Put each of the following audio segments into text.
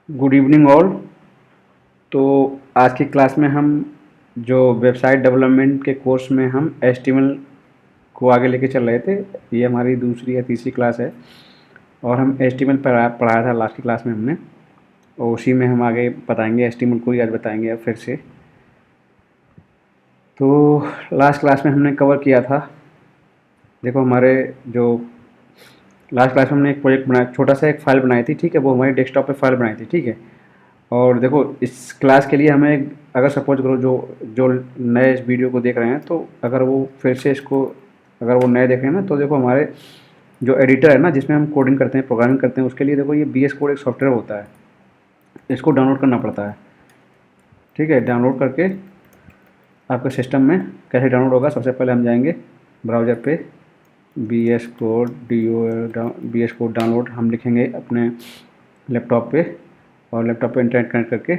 Good evening all. तो आज की क्लास में हम जो वेबसाइट डेवलपमेंट के कोर्स में हम HTML को आगे लेके चल रहे थे, ये हमारी दूसरी या तीसरी क्लास है और हम HTML पढ़ाया था लास्ट की क्लास में हमने, और उसी में हम आगे बताएंगे। HTML को ही आज बताएंगे अब फिर से। तो लास्ट क्लास में हमने कवर किया था, देखो हमारे जो लास्ट क्लास में हमने एक प्रोजेक्ट बनाया, छोटा सा एक फ़ाइल बनाई थी, ठीक है। वो हमारी डेस्कटॉप पे फाइल बनाई थी, ठीक है। और देखो इस क्लास के लिए हमें, अगर सपोज करो जो जो नए इस वीडियो को देख रहे हैं, तो अगर वो फिर से इसको, अगर वो नए देख रहे हैं ना, तो देखो हमारे जो एडिटर है ना, जिसमें हम कोडिंग करते हैं, प्रोग्रामिंग करते हैं, उसके लिए देखो ये VS कोड एक सॉफ्टवेयर होता है, इसको डाउनलोड करना पड़ता है, ठीक है। डाउनलोड करके आपके सिस्टम में कैसे डाउनलोड होगा, सबसे पहले हम जाएंगे ब्राउज़र पे, VS कोड डाउनलोड हम लिखेंगे अपने लैपटॉप पे, और लैपटॉप पे इंटरनेट कनेक्ट करके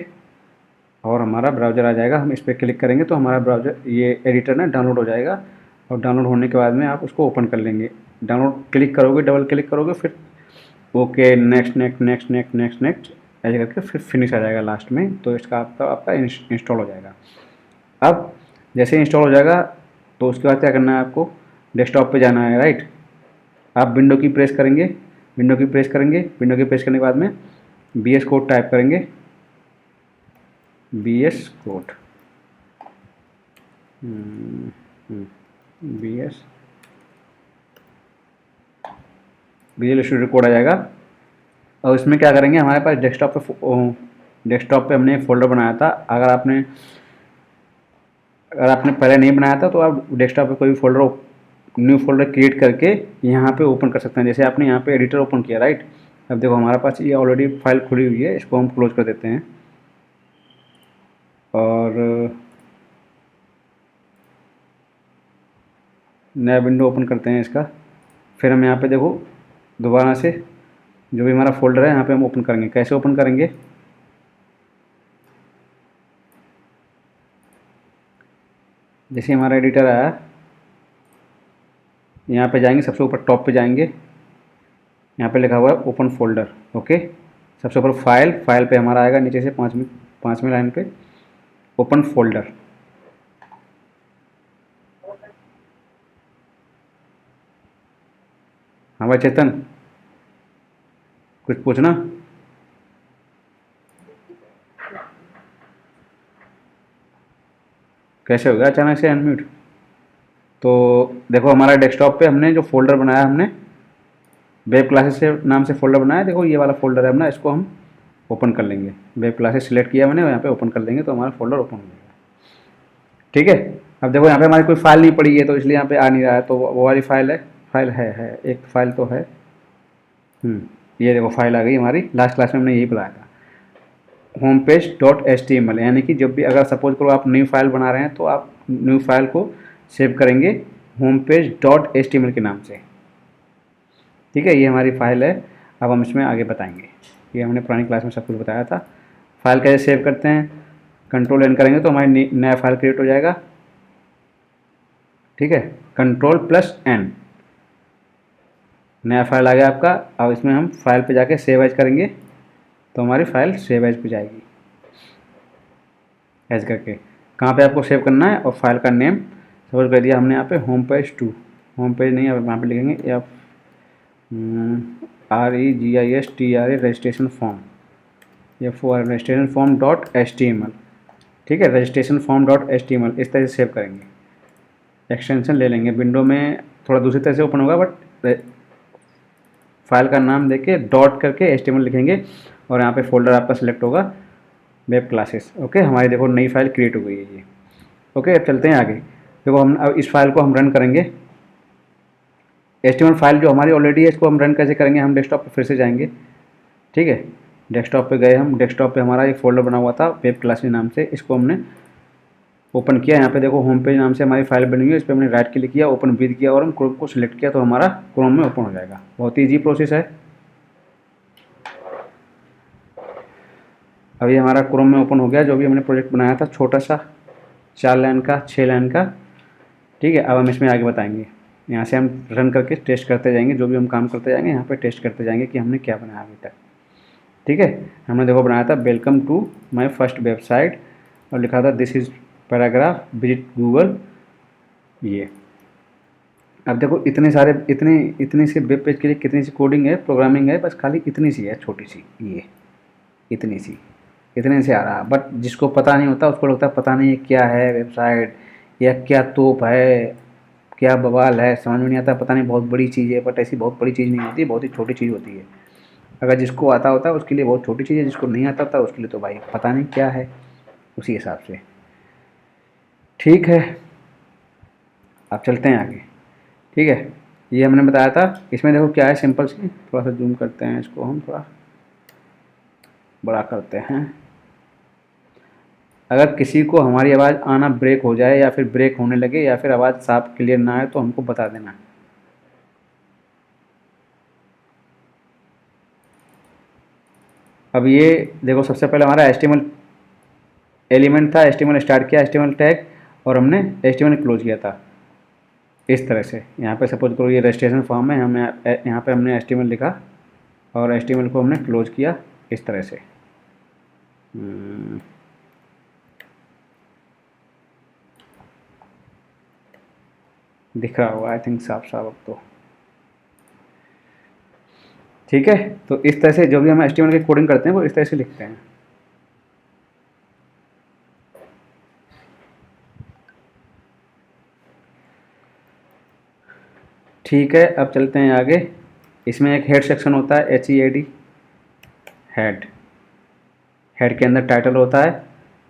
और हमारा ब्राउज़र आ जाएगा। हम इस पर क्लिक करेंगे तो हमारा ब्राउज़र, ये एडिटर ना, डाउनलोड हो जाएगा। और डाउनलोड होने के बाद में आप उसको ओपन कर लेंगे। डाउनलोड क्लिक करोगे, डबल क्लिक करोगे, फिर okay, next next next next next next ऐसे करके फिर फिनिश आ जाएगा लास्ट में। तो इसका आपका इंस्टॉल हो जाएगा। अब जैसे इंस्टॉल हो जाएगा तो उसके बाद क्या करना है आपको, डेस्कटॉप पे जाना है, राइट। आप विंडो की प्रेस करेंगे, विंडो की प्रेस करेंगे, विंडो की प्रेस करने के बाद में VS कोड टाइप करेंगे, VS code, VS visual studio code आ जाएगा। और इसमें क्या करेंगे, हमारे पास डेस्कटॉप पे हमने एक फ़ोल्डर बनाया था। अगर आपने पहले नहीं बनाया था तो आप डेस्कटॉप पे कोई भी न्यू फोल्डर क्रिएट करके यहाँ पे ओपन कर सकते हैं। जैसे आपने यहाँ पे एडिटर ओपन किया, राइट। अब देखो हमारे पास ये ऑलरेडी फाइल खुली हुई है, इसको हम क्लोज कर देते हैं और नया विंडो ओपन करते हैं इसका। फिर हम यहाँ पे देखो दोबारा से जो भी हमारा फोल्डर है यहाँ पे हम ओपन करेंगे। कैसे ओपन करेंगे, जैसे हमारा एडिटर आया, यहाँ पे जाएंगे, सबसे ऊपर टॉप पे जाएंगे, यहाँ पे लिखा हुआ है ओपन फोल्डर, ओके। सबसे ऊपर फाइल पे हमारा आएगा, नीचे से पाँचवीं लाइन पे ओपन फोल्डर। हाँ भाई चेतन, कुछ पूछना। कैसे हो गया अचानक से अनम्यूट। तो देखो हमारा डेस्कटॉप पे हमने जो फोल्डर बनाया, हमने वेब क्लासेस से नाम से फोल्डर बनाया। देखो ये वाला फोल्डर है अपना, इसको हम ओपन कर लेंगे। वेब क्लासेस सिलेक्ट किया मैंने और यहाँ पे ओपन कर देंगे तो हमारा फोल्डर ओपन हो जाएगा, ठीक है। अब देखो यहाँ पे हमारी कोई फाइल नहीं पड़ी है तो इसलिए यहाँ पे आ नहीं रहा है। तो वो वाली फाइल है, एक फाइल तो है। ये देखो फाइल आ गई हमारी। लास्ट क्लास में हमने यही बताया था, होम पेज डॉट HTML। यानी कि जब भी अगर सपोज करो आप न्यू फाइल बना रहे हैं तो आप न्यू फाइल को सेव करेंगे होम पेज डॉट HTML के नाम से, ठीक है। ये हमारी फाइल है। अब हम इसमें आगे बताएंगे, ये हमने पुरानी क्लास में सब कुछ बताया था। फाइल कैसे सेव करते हैं, कंट्रोल एन करेंगे तो हमारी नया फाइल क्रिएट हो जाएगा, ठीक है। कंट्रोल+N, नया फाइल आ गया आपका। अब इसमें हम फाइल पे जाके सेव एज करेंगे तो हमारी फाइल सेव एज पे जाएगी, एज करके। कहाँ पे आपको सेव करना है और फाइल का नेम सपोज कर दिया हमने यहाँ पे होम पेज 2, होम पेज नहीं, अब यहाँ पे लिखेंगे REGISTRA रजिस्ट्रेशन फॉर्म, या रजिस्ट्रेशन फॉर्म डॉट HTML, ठीक है। रजिस्ट्रेशन फॉर्म डॉट HTML इस तरह से सेव करेंगे। एक्सटेंशन ले लेंगे, विंडो में थोड़ा दूसरी तरह से ओपन होगा, बट फाइल का नाम देके डॉट करके HTML लिखेंगे और यहाँ पे फोल्डर आपका सिलेक्ट होगा वेब क्लासेस, ओके। हमारी देखो नई फाइल क्रिएट हो गई है ये, ओके। अब चलते हैं आगे। देखो हम अब इस फाइल को हम रन करेंगे। HTML फाइल जो हमारी ऑलरेडी है, इसको हम रन कैसे करेंगे, हम डेस्कटॉप पे फिर से जाएंगे, ठीक है। डेस्कटॉप पे गए हम, डेस्कटॉप पे हमारा एक फोल्डर बना हुआ था वेब क्लासेस नाम से, इसको हमने ओपन किया। यहाँ पे देखो होम पेज नाम से हमारी फाइल बनी हुई है, इस पर हमने राइट क्लिक किया, ओपन विद किया और हम क्रोम को सिलेक्ट किया तो हमारा क्रोम में ओपन हो जाएगा। बहुत ही ईजी प्रोसेस है। अभी हमारा क्रोम में ओपन हो गया, जो भी हमने प्रोजेक्ट बनाया था छोटा सा 4 लाइन का 6 लाइन का, ठीक है। अब हम इसमें आगे बताएंगे। यहाँ से हम रन करके टेस्ट करते जाएंगे, जो भी हम काम करते जाएंगे यहाँ पे टेस्ट करते जाएंगे कि हमने क्या बनाया अभी तक, ठीक है। हमने देखो बनाया था welcome to my first website और लिखा था this is paragraph visit Google. ये अब देखो इतने सारे इतने से वेब पेज के लिए कितनी सी कोडिंग है, प्रोग्रामिंग है, बस खाली इतनी सी है, छोटी सी, ये इतनी सी, इतने से आ रहा। बट जिसको पता नहीं होता उसको लगता है पता नहीं ये क्या है वेबसाइट, या क्या तोप है, क्या बवाल है, समझ में नहीं आता, पता नहीं बहुत बड़ी चीज़ है। बट ऐसी बहुत बड़ी चीज़ नहीं होती, बहुत ही छोटी चीज़ होती है। अगर जिसको आता होता है उसके लिए बहुत छोटी चीज़ है, जिसको नहीं आता होता उसके लिए तो भाई पता नहीं क्या है, उसी हिसाब से। ठीक है, अब चलते हैं आगे। ठीक है, ये हमने बताया था। इसमें देखो क्या है, सिंपल सी, थोड़ा सा जूम करते हैं इसको, हम थोड़ा बड़ा करते हैं। अगर किसी को हमारी आवाज़ आना ब्रेक हो जाए या फिर ब्रेक होने लगे या फिर आवाज़ साफ क्लियर ना आए तो हमको बता देना। अब ये देखो, सबसे पहले हमारा HTML एलिमेंट था, HTML स्टार्ट किया, HTML टैग, और हमने HTML क्लोज किया था इस तरह से। यहाँ पे सपोज करो ये रजिस्ट्रेशन फॉर्म है, हमें यहाँ पे हमने HTML लिखा और HTML को हमने क्लोज किया इस तरह से। दिख रहा होगा आई थिंक साफ साफ अब तो। ठीक है, तो इस तरह से जो भी हम HTML की कोडिंग करते हैं वो इस तरह से लिखते हैं। ठीक है, अब चलते हैं आगे। इसमें एक हेड सेक्शन होता है, HEAD, हेड। हेड के अंदर टाइटल होता है,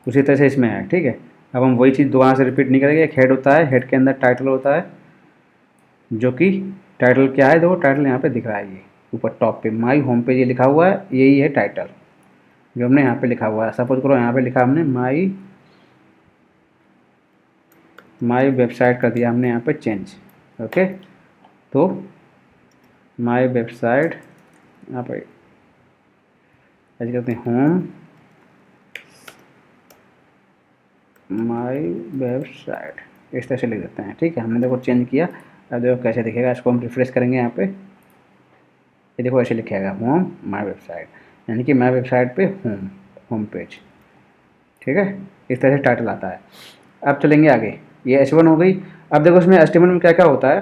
उसी तरह से इसमें है। ठीक है, अब हम वही चीज़ दोबारा से रिपीट नहीं करेंगे। एक हेड होता है, हेड के अंदर टाइटल होता है, जो कि टाइटल क्या है, देखो टाइटल यहाँ पे दिख रहा है, ये ऊपर टॉप पे माई होम पेज ये लिखा हुआ है, यही है टाइटल जो हमने यहाँ पे लिखा हुआ है। सपोज करो यहाँ पे लिखा हमने माई वेबसाइट कर दिया हमने यहाँ पे चेंज। ओके, तो माई वेबसाइट यहाँ पे ऐसे करते हैं, होम माई वेबसाइट, इस तरह से लिख देते हैं। ठीक है, हमने देखो चेंज किया। अब देखो कैसे दिखेगा, इसको हम रिफ्रेश करेंगे यहाँ पे, ये देखो ऐसे लिखेगा होम माई वेबसाइट, यानी कि माई वेबसाइट पे होम पेज। ठीक है, इस तरह से टाइटल आता है। अब चलेंगे आगे, ये H1 हो गई। अब देखो इसमें HTML में क्या क्या होता है।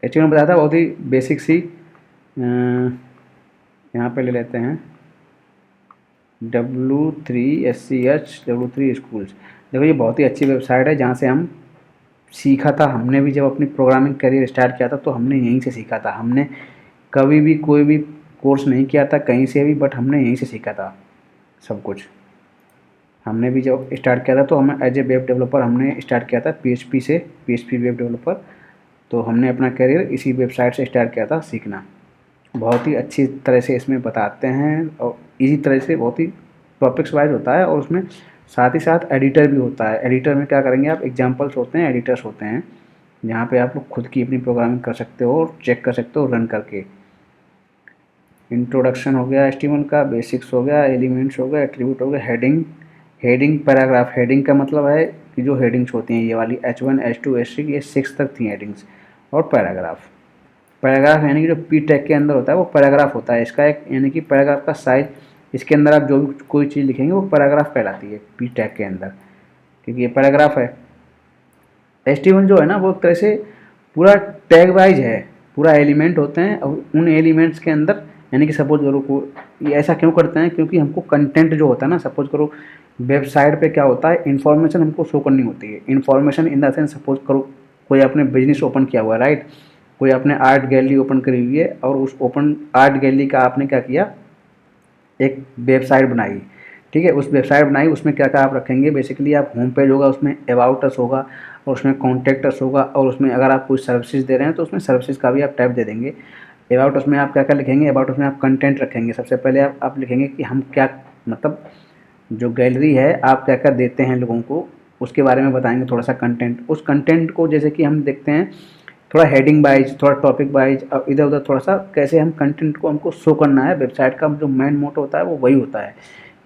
HTML बताया था बहुत ही बेसिक सी, यहाँ पे ले लेते हैं W3SCH स्कूल्स। देखो ये बहुत ही अच्छी वेबसाइट है जहाँ से हम सीखा था। हमने भी जब अपनी प्रोग्रामिंग करियर स्टार्ट किया था तो हमने यहीं से सीखा था। हमने कभी भी कोई भी कोर्स नहीं किया था कहीं से भी, बट हमने यहीं से सीखा था सब कुछ। हमने भी जब स्टार्ट किया था तो हमें एज ए वेब डेवलपर हमने स्टार्ट किया था PHP से, PHP वेब डेवलपर। तो हमने अपना करियर इसी वेबसाइट से स्टार्ट किया था सीखना। बहुत ही अच्छी तरह से इसमें बताते हैं और इसी तरह से बहुत ही टॉपिक्स वाइज होता है, और उसमें साथ ही साथ एडिटर भी होता है। एडिटर में क्या करेंगे आप, एग्जाम्पल्स होते हैं, एडिटर्स होते हैं, जहाँ पे आप लोग खुद की अपनी प्रोग्रामिंग कर सकते हो और चेक कर सकते हो रन करके। इंट्रोडक्शन हो गया HTML का, बेसिक्स हो गया, एलिमेंट्स हो गया, एट्रीब्यूट हो गया, हेडिंग पैराग्राफ। हेडिंग का मतलब है कि जो हेडिंग्स होती हैं ये वाली H1 H2 H3 ये 6 तक थी हेडिंग्स। और पैराग्राफ यानी कि जो पी टैग के अंदर होता है वो पैराग्राफ होता है इसका एक, यानी कि पैराग्राफ का साइज, इसके अंदर आप जो भी कोई चीज़ लिखेंगे वो पैराग्राफ कहलाती है पी टैग के अंदर, क्योंकि ये पैराग्राफ है। HTML जो है ना वो एक तरह से पूरा टैग वाइज है, पूरा एलिमेंट होते हैं और उन एलिमेंट्स के अंदर, यानी कि सपोज करो को ये ऐसा क्यों करते हैं, क्योंकि हमको कंटेंट जो होता है ना, सपोज करो वेबसाइट पे क्या होता है, इन्फॉर्मेशन हमको शो करनी होती है। Information in the sense, suppose करो कोई आपने बिजनेस ओपन किया हुआ है, राइट, कोई आपने आर्ट गैलरी ओपन करी हुई है और उस ओपन आर्ट गैलरी का आपने क्या किया, एक वेबसाइट बनाई। ठीक है, उस वेबसाइट बनाई, उसमें क्या क्या आप रखेंगे, बेसिकली आप होम पेज होगा, उसमें अबाउट अस होगा और उसमें कॉन्टैक्ट अस होगा, और उसमें अगर आप कोई सर्विसेज दे रहे हैं तो उसमें सर्विसेज का भी आप टैब दे देंगे। अबाउट अस में आप क्या क्या लिखेंगे, अबाउट अस में आप कंटेंट रखेंगे। सबसे पहले आप लिखेंगे कि हम क्या, मतलब जो गैलरी है आप क्या क्या देते हैं लोगों को, उसके बारे में बताएंगे थोड़ा सा कंटेंट। उस कंटेंट को जैसे कि हम देखते हैं थोड़ा हेडिंग वाइज, थोड़ा टॉपिक वाइज, और इधर उधर थोड़ा सा कैसे हम कंटेंट को हमको शो करना है। वेबसाइट का जो मेन मोटो होता है वो वही होता है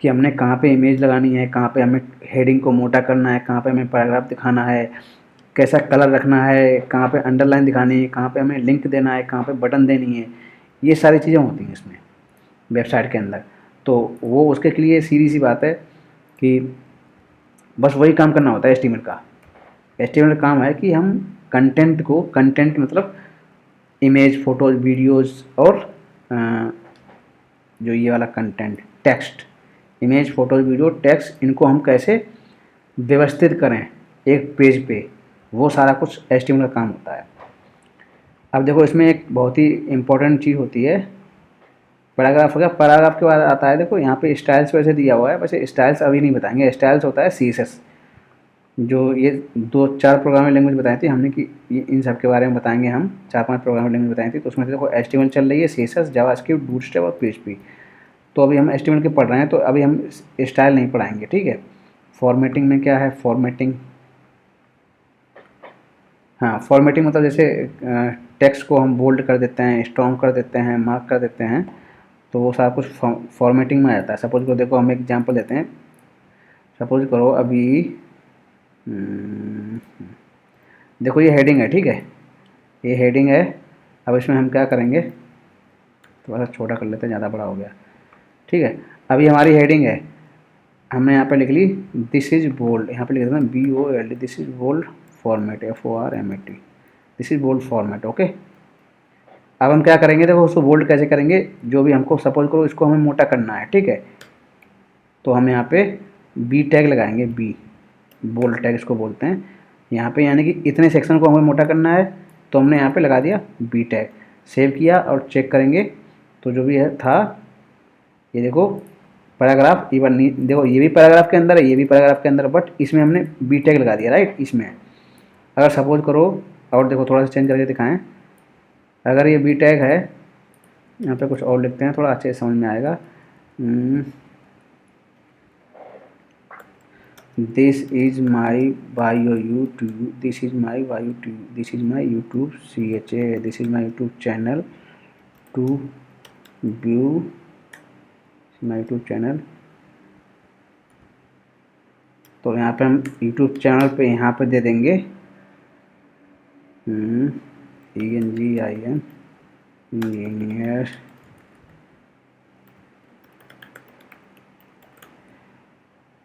कि हमने कहाँ पे इमेज लगानी है, कहाँ पे हमें हेडिंग को मोटा करना है, कहाँ पे हमें पैराग्राफ दिखाना है, कैसा कलर रखना है, कहाँ पे अंडरलाइन दिखानी है, कहाँ पे हमें लिंक देना है, कहाँ पे बटन देनी है, ये सारी चीज़ें होती हैं इसमें। वेबसाइट के अंदर। तो वो उसके लिए सीधी सी बात है कि बस वही काम करना होता है HTML का। HTML का काम है कि हम कंटेंट को, कंटेंट मतलब इमेज, फोटोज, वीडियोस और जो ये वाला content, text, image, photos, video, text, इनको हम कैसे व्यवस्थित करें एक पेज पे, वो सारा कुछ HTML का काम होता है। अब देखो इसमें एक बहुत ही इम्पोर्टेंट चीज़ होती है पैराग्राफ हो गया। पैराग्राफ के बाद आता है देखो यहाँ पे स्टाइल्स वैसे दिया हुआ है, वैसे स्टाइल्स अभी नहीं बताएंगे। स्टाइल्स होता है CSS, जो ये 2-4 प्रोग्रामिंग लैंग्वेज बताई थी हमने कि इन सब के बारे में बताएंगे हम। 4-5 प्रोग्रामिंग लैंग्वेज बताई थी, तो उसमें से देखो HTML चल रही है, CSS, जावास्क्रिप्ट, बूटस्ट्रैप और PHP। तो अभी हम HTML के पढ़ रहे हैं, तो अभी हम स्टाइल नहीं पढ़ाएंगे, ठीक है। फॉर्मेटिंग में क्या है, फॉर्मेटिंग, हाँ फॉर्मेटिंग मतलब जैसे टेक्स्ट को हम बोल्ड कर देते हैं, स्ट्रॉन्ग कर देते हैं, मार्क कर देते हैं, तो वो सारा कुछ फॉर्मेटिंग में आ जाता है। सपोज करो, देखो हम एक एग्जांपल देते हैं। सपोज करो अभी हम्म, देखो ये हेडिंग है, ठीक है, ये हेडिंग है। अब इसमें हम क्या करेंगे, थोड़ा सा छोटा कर लेते हैं, ज़्यादा बड़ा हो गया, ठीक है। अभी हमारी हेडिंग है, हमने यहाँ पे लिख ली दिस इज बोल्ड, यहाँ पे लिख देते हैं BOLD, this is bold format, FORMAT, this is bold format, okay. अब हम क्या करेंगे, देखो उसको बोल्ड कैसे करेंगे, जो भी हमको, सपोज करो इसको हमें मोटा करना है, ठीक है, तो हम यहाँ पे B टैग लगाएंगे, B बोल्ड टैग इसको बोलते हैं यहाँ पे, यानी कि इतने सेक्शन को हमें मोटा करना है, तो हमने यहाँ पे लगा दिया B टैग, सेव किया और चेक करेंगे तो जो भी है था, ये देखो पैराग्राफ इवन नहीं, देखो ये भी पैराग्राफ के अंदर है, ये भी पैराग्राफ के अंदर, बट इसमें हमने B टैग लगा दिया, राइट। इसमें अगर सपोज करो, और देखो थोड़ा सा चेंज करके दिखाएं, अगर ये B टैग है, यहाँ पे कुछ और लिखते हैं, थोड़ा अच्छे से समझ में आएगा। This is my bio YouTube, this is my bio tube, this is my YouTube CHA, this is my YouTube channel to view my YouTube channel. तो यहाँ पे हम यूट्यूब चैनल पे यहाँ पे दे देंगे ENGIN इंजीनियर।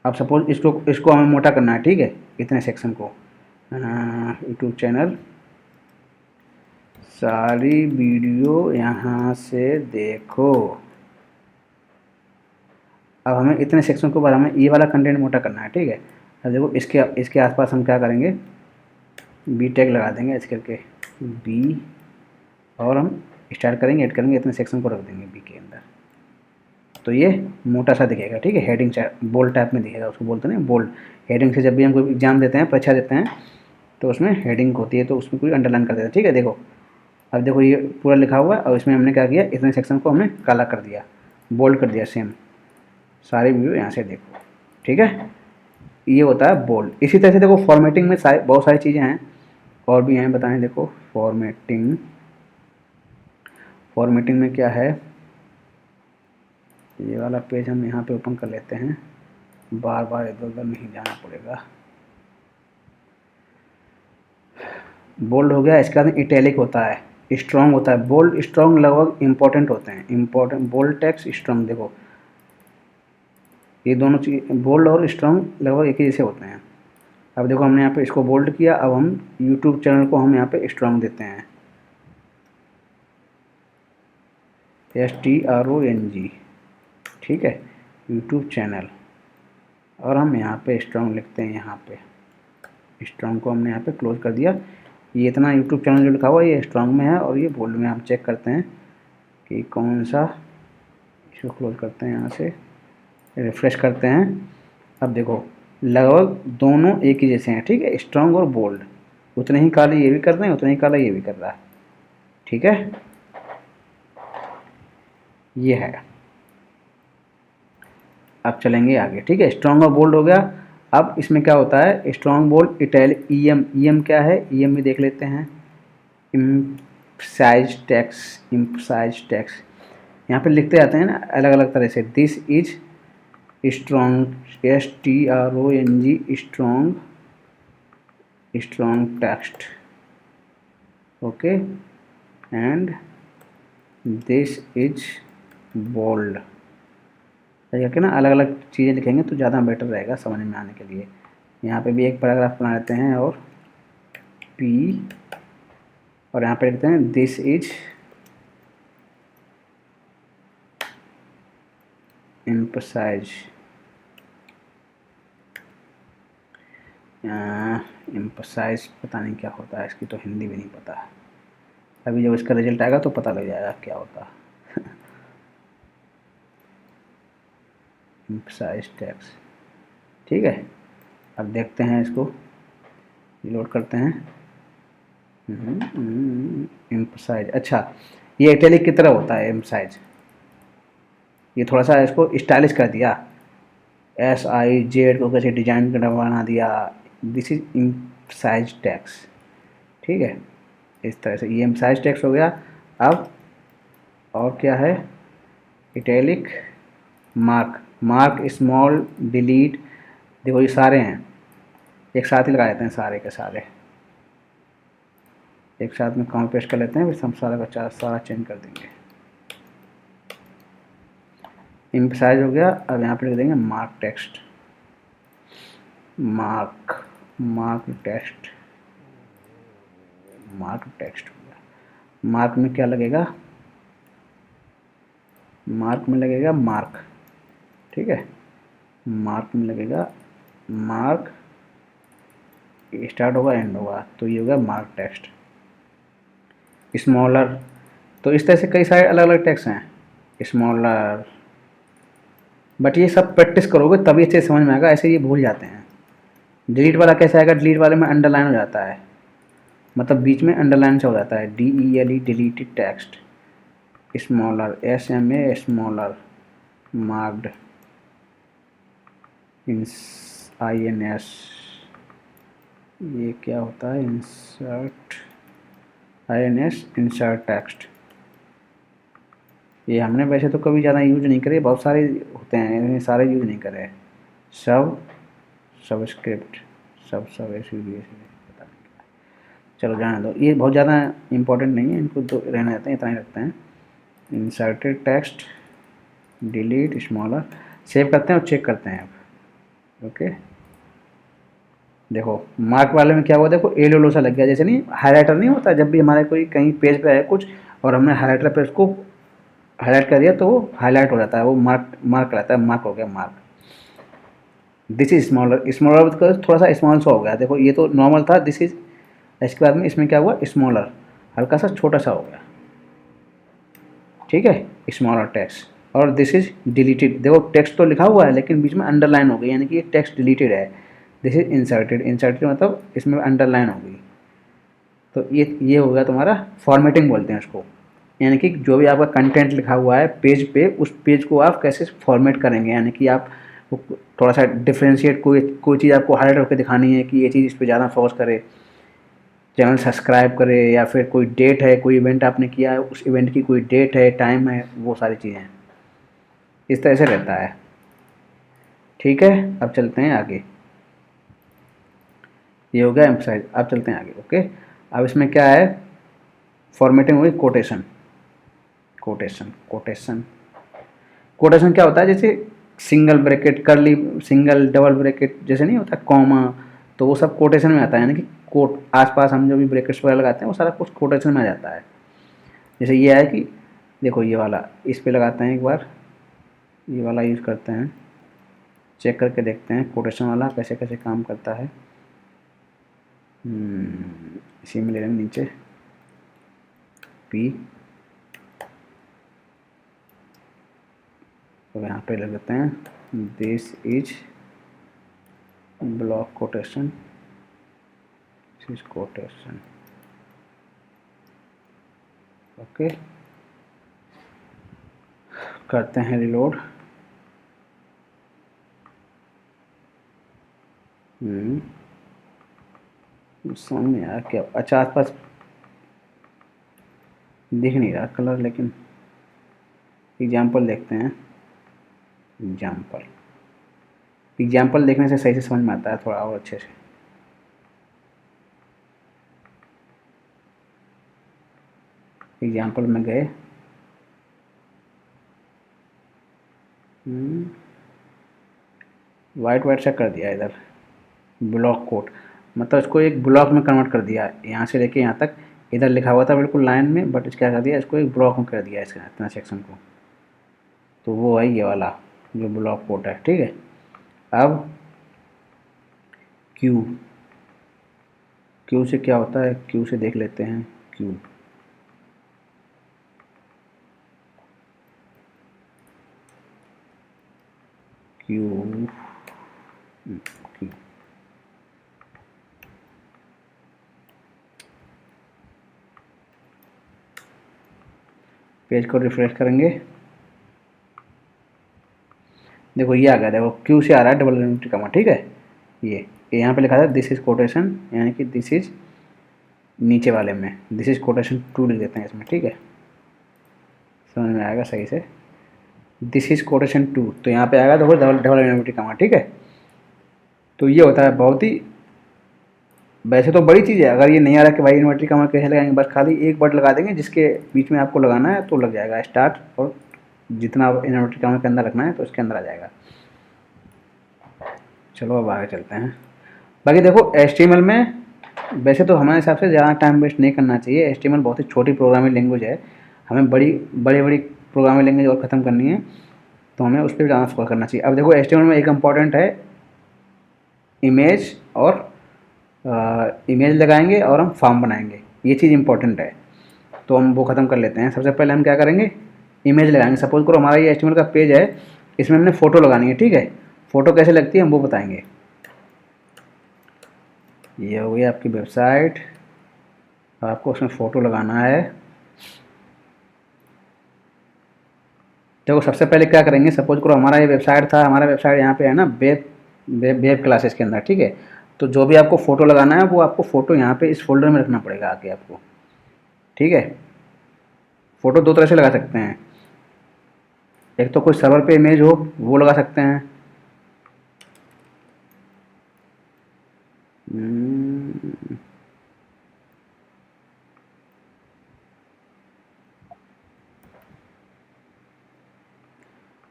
अब सपोज इसको हमें मोटा करना है, ठीक है, इतने सेक्शन को। यूट्यूब चैनल, सारी वीडियो यहाँ से देखो। अब हमें इतने सेक्शन के बाद हमें ये वाला कंटेंट मोटा करना है, ठीक है। अब देखो इसके आसपास हम क्या करेंगे, B टैग लगा देंगे ऐसे करके B, और हम स्टार्ट करेंगे, ऐड करेंगे, इतने सेक्शन को रख देंगे B के अंदर, तो ये मोटा सा दिखेगा, ठीक है। हेडिंग बोल्ड टाइप में दिखेगा, उसको बोलते हैं बोल्ड। हेडिंग से जब भी हम कोई एग्जाम देते हैं, परीक्षा देते हैं, तो उसमें हेडिंग होती है, तो उसमें कोई अंडरलाइन कर देता है, ठीक है। देखो अब देखो ये पूरा लिखा हुआ है, और इसमें हमने क्या किया, इतने सेक्शन को हमने काला कर दिया, बोल्ड कर दिया, सेम सारी वीडियो यहाँ से देखो, ठीक है। ये होता है बोल्ड। इसी तरह से देखो फॉर्मेटिंग में बहुत सारी चीज़ें हैं, और भी हैं, बताएं। देखो फॉर्मेटिंग, फॉर्मेटिंग में क्या है, ये वाला पेज हम यहाँ पे ओपन कर लेते हैं, बार बार इधर उधर नहीं जाना पड़ेगा। बोल्ड हो गया, इसके बाद इटैलिक होता है, स्ट्रॉन्ग होता है। बोल्ड स्ट्रॉन्ग लगभग इंपॉर्टेंट होते हैं, इंपॉर्टेंट। बोल्ड टेक्स्ट, स्ट्रॉन्ग, देखो ये दोनों चीज बोल्ड और स्ट्रॉन्ग लगभग एक ही जैसे होते हैं। अब देखो हमने यहाँ पे इसको बोल्ड किया, अब हम यूट्यूब चैनल को हम यहाँ पे स्ट्रॉन्ग देते हैं, STRONG, ठीक है, यूट्यूब चैनल, और हम यहाँ पे स्ट्रॉन्ग लिखते हैं। यहाँ पे स्ट्रॉन्ग को हमने यहाँ पे क्लोज कर दिया। ये इतना यूट्यूब चैनल जो लिखा हुआ है ये स्ट्रॉन्ग में है, और ये बोल्ड में। हम चेक करते हैं कि कौन सा, इसको क्लोज करते हैं, यहाँ से रिफ्रेश करते हैं। अब देखो लगभग दोनों एक ही जैसे हैं, ठीक है, स्ट्रॉन्ग और बोल्ड। उतने ही काले ये भी कर रहे हैं, उतने ही काला ये भी कर रहा है, ठीक है, ये है। अब चलेंगे आगे, ठीक है। स्ट्रॉन्ग और बोल्ड हो गया। अब इसमें क्या होता है, स्ट्रॉन्ग, बोल्ड, इटैलिक, EM क्या है, EM भी देख लेते हैं। इम्फसाइज टेक्स्ट, इम्फसाइज टेक्स्ट यहाँ पे लिखते जाते हैं ना अलग अलग तरह से। This is strong, STRONG, strong, strong text, okay, and this is bold करके ना अलग अलग चीज़ें लिखेंगे तो ज़्यादा बेटर रहेगा समझ में आने के लिए। यहाँ पे भी एक पैराग्राफ बना लेते हैं और पी, और यहाँ पे लिखते हैं दिस इज एम्फसाइज। एम्फसाइज पता नहीं क्या होता है, इसकी तो हिंदी भी नहीं पता। अभी जब इसका रिजल्ट आएगा तो पता लग जाएगा क्या होता है। एम्फसाइज टैक्स, ठीक है। अब देखते हैं इसको, लोड करते हैं। एम्फसाइज, अच्छा ये इटैलिक की तरह होता है एम्फसाइज। ये थोड़ा सा इसको स्टाइलिश कर दिया, SIZ को कैसे डिजाइन बना दिया, दिस इज एम्फसाइज टैक्स, ठीक है। इस तरह से ये एम्फसाइज टैक्स हो गया। अब और क्या है, italic, mark, mark small, delete, देखो ये सारे हैं, एक साथ ही लगा देते हैं सारे के सारे, एक साथ में कॉपी पेस्ट कर लेते हैं, फिर हम सारा का सारा चेंज कर देंगे। एम्फसाइज हो गया। अब यहाँ पे लिख देंगे mark text, mark, mark text, mark text हो गया। मार्क में क्या लगेगा, मार्क में लगेगा मार्क, ठीक है। मार्क में लगेगा मार्क, स्टार्ट होगा एंड होगा, तो ये होगा मार्क टेक्स्ट। स्मॉलर, तो इस तरह से कई सारे अलग अलग टेक्स्ट हैं, स्मॉलर, बट ये सब प्रैक्टिस करोगे तभी अच्छे समझ में आएगा, ऐसे ये भूल जाते हैं। डिलीट वाला कैसे आएगा, डिलीट वाले में अंडरलाइन हो जाता है, मतलब बीच में अंडरलाइन से हो जाता है, DELE deleted text. Smaller, SMA smaller, marked, INS, ये क्या होता है, इंसर्ट, INS इंसर्ट टेक्स्ट। ये हमने वैसे तो कभी ज़्यादा यूज नहीं करे, बहुत सारे होते हैं, इन्हें सारे यूज नहीं करे। सब, सबस्क्रिप्ट, सब ऐसे भी पता नहीं क्या, चलो जाने दो, ये बहुत ज़्यादा इंपॉर्टेंट नहीं है, इनको तो रहने देते हैं, इतना ही रखते हैं। Inserted text, delete, smaller, save करते हैं और चेक करते हैं अब, ओके। देखो मार्क वाले में क्या हुआ, देखो एलो सा लग गया, जैसे नहीं हाईलाइटर नहीं होता, जब भी हमारे कोई कहीं पेज पे है कुछ और हमने हाईलाइटर पे उसको हाईलाइट कर दिया तो वो हाईलाइट हो जाता है, वो मार्क मार्क रहता है, मार्क हो गया mark. This is smaller, smaller थोड़ा सा स्मॉल सा हो गया, देखो ये तो नॉर्मल था, दिस इज, इसके बाद में इसमें क्या हुआ, स्मॉलर, हल्का सा छोटा सा हो गया, ठीक है, स्मॉलर टेक्स्ट। और दिस इज डिलीटेड, देखो टेक्स्ट तो लिखा हुआ है लेकिन बीच में अंडरलाइन हो गई, यानी कि ये टेक्स्ट डिलीटेड है। दिस इज इंसर्टेड, इंसर्टेड मतलब इसमें अंडरलाइन हो गई, तो ये हो गया तुम्हारा फॉर्मेटिंग बोलते हैं उसको, यानी कि जो भी आपका कंटेंट लिखा हुआ है पेज पे, उस पेज को आप कैसे फॉर्मेट करेंगे, यानी कि आप थोड़ा सा डिफ्रेंशिएट, कोई चीज़ आपको हाईलाइट करके दिखानी है कि ये चीज़ इस पर ज़्यादा फोकस करे, चैनल सब्सक्राइब करे, या फिर कोई डेट है, कोई इवेंट आपने किया है, उस इवेंट की कोई डेट है, टाइम है, वो सारी चीज़ें इस तरह से रहता है, ठीक है। अब चलते हैं आगे, ये हो गया एम्फसाइज, अब चलते हैं आगे, ओके। अब इसमें क्या है, फॉर्मेटिंग हुई कोटेशन, कोटेशन, कोटेशन, कोटेशन क्या होता है, जैसे सिंगल ब्रैकेट, करली, सिंगल डबल ब्रैकेट जैसे नहीं होता, कॉमा, तो वो सब कोटेशन में आता है, यानी कि कोट आसपास हम जो भी ब्रैकेट्स वगैरह लगाते हैं वो सारा कुछ कोटेशन में आ जाता है। जैसे ये है कि देखो ये वाला, इस पे लगाते हैं एक बार, ये वाला यूज़ करते हैं, चेक करके देखते हैं कोटेशन वाला कैसे कैसे काम करता है। इसी में ले लेंगे नीचे पी, तो यहाँ पे ले लेते हैं this is block quotation, this is quotation, okay. करते हैं रिलोड, समझ में आया क्या, अच्छा आसपास दिख नहीं रहा कलर, लेकिन एग्जाम्पल देखते हैं, एग्जाम्पल, एग्जाम्पल देखने से सही से समझ में आता है थोड़ा और अच्छे से। एग्जाम्पल में गए, वाइट वाइट सा कर दिया इधर, ब्लॉक कोड, मतलब इसको एक ब्लॉक में कन्वर्ट कर दिया, यहाँ से लेके यहाँ तक। इधर लिखा हुआ था बिल्कुल लाइन में, बट क्या कर दिया, इसको एक ब्लॉक में कर दिया इसका इतना सेक्शन को। तो वो है ये वाला जो ब्लॉक कोड है, ठीक है। अब क्यू, क्यू से क्या होता है, क्यू से देख लेते हैं। क्यू क्यू क्यू पेज को रिफ्रेश करेंगे, देखो ये आ गया, देखो क्यू से आ रहा है डबल इन्वर्टेड कॉमा, ठीक है। ये यहाँ पे लिखा था दिस इज कोटेशन, यानी कि दिस इज नीचे वाले में दिस इज कोटेशन 2 लिख देते हैं इसमें, ठीक है। समझ में आएगा सही से, दिस इज कोटेशन 2, तो यहाँ पे आएगा देखो डबल डबल इन्वर्टेड कॉमा, ठीक है। तो ये होता है बहुत ही, वैसे तो बड़ी चीज़ है, अगर ये नहीं आ रहा कि भाई इन्वर्टेड कॉमा कैसे लगाएंगे, बस खाली एक वर्ड लगा देंगे जिसके बीच में आपको लगाना है तो लग जाएगा स्टार्ट, और जितना इन्वर्टेड कॉमा के अंदर रखना है तो उसके अंदर आ जाएगा। चलो अब आगे चलते हैं। बाकी देखो HTML में वैसे तो हमारे हिसाब से ज़्यादा टाइम वेस्ट नहीं करना चाहिए, HTML बहुत ही छोटी प्रोग्रामिंग लैंग्वेज है, हमें बड़ी बड़ी प्रोग्रामिंग लैंग्वेज और ख़त्म करनी है, तो हमें उस पर ज़्यादा फोकस करना चाहिए। अब देखो HTML में एक इम्पॉर्टेंट है इमेज, और इमेज लगाएंगे और हम फॉर्म बनाएंगे, ये चीज़ इंपॉर्टेंट है, तो हम वो ख़त्म कर लेते हैं। सबसे पहले हम क्या करेंगे, इमेज लगाएंगे। सपोज करो हमारा ये HTML का पेज है, इसमें हमने फ़ोटो लगानी है, ठीक है। फ़ोटो कैसे लगती है हम वो बताएंगे। ये हो गई आपकी वेबसाइट, आपको उसमें फ़ोटो लगाना है। देखो सबसे पहले क्या करेंगे, सपोज करो हमारा ये वेबसाइट था, हमारा वेबसाइट यहाँ पे है ना वेब क्लासेस के अंदर, ठीक है। तो जो भी आपको फ़ोटो लगाना है वो आपको फ़ोटो यहाँ पे इस फोल्डर में रखना पड़ेगा आके आपको, ठीक है। फ़ोटो दो तरह से लगा सकते हैं, एक तो कोई सर्वर पे इमेज हो वो लगा सकते हैं,